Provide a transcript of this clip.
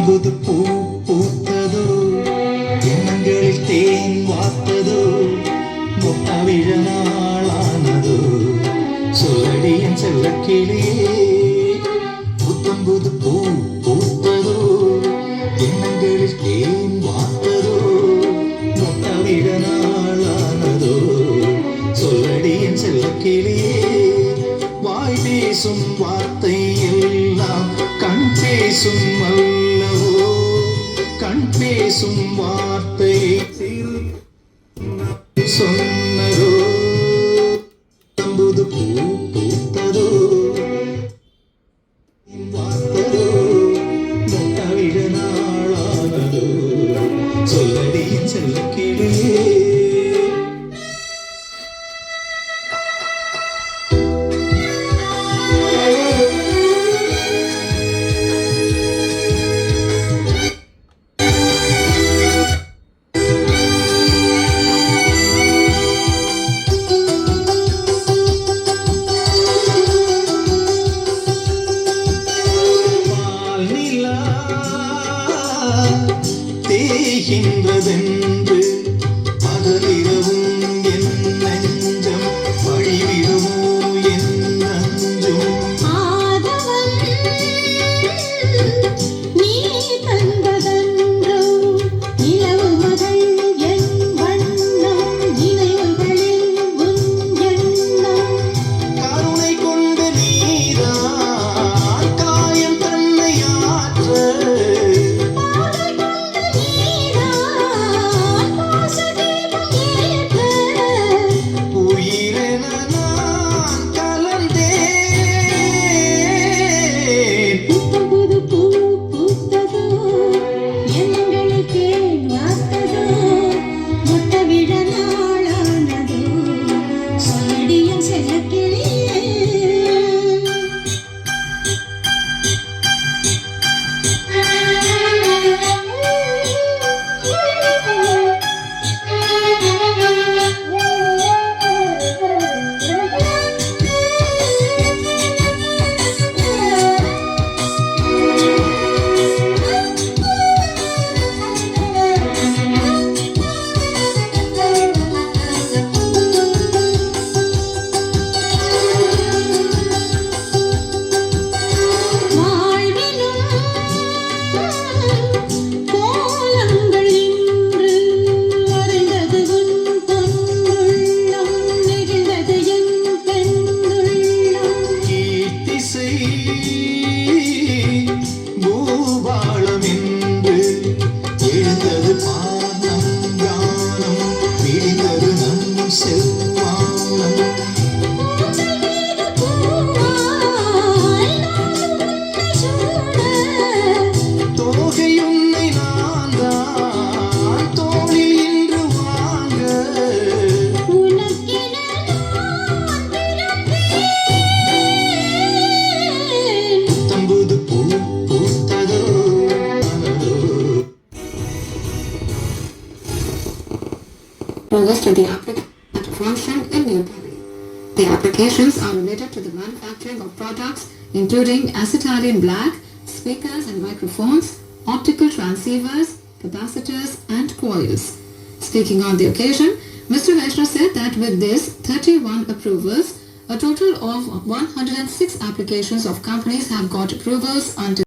புது பூ பூத்ததோ, எண்ணங்களில் தேன் வார்த்ததோ, முட்டாவிழ நாளானதோ, சொல்லடி என் செல்லக்கிளியே. புத்தம் புது பூ பூத்ததோ, எண்ணங்களில் தேன் வார்த்ததோ, முட்டாவிழ நாளானதோ, சொல்லடி என் செல்லக்கிளியே. வாய் பேசும் வார்த்தை எல்லாம் கண் பேசும் அல்லவோ, கண் பேசும் வார்த்தை சொன்னதோ. புது பூ பூத்ததோ, வார்த்ததோ, முட்டாவிழ நாளானதோ, சொல்லடி செல்லக்கிளியே. தேகின்றதென்று பகலிரவும் என் நெஞ்சம் வழிவிடுமோ என் நஞ்சும். நீ தந்ததன்றோ நிலவு மகள் என் வண்ணம், நினைவுகளில் உன் எண்ணம். கருணை கொண்ட நீதான் காயம் தன்னை ஆற்ற, பூபாலம் என்று எழுந்தது பானம் கானம், விடிந்தது நம் செவ்வானம். தோகை உன்னை நான் தான் தோளில் இன்று வாங்க, புத்தம்புது பூ பூத்ததோ. Progress to the applicant function in New Delhi. The applications are related to the manufacturing of products including acetylene black, speakers and microphones, optical transceivers, capacitors and coils. Speaking on the occasion, Mr. Vaishnav said that with this 31 approvals, a total of 106 applications of companies have got approvals until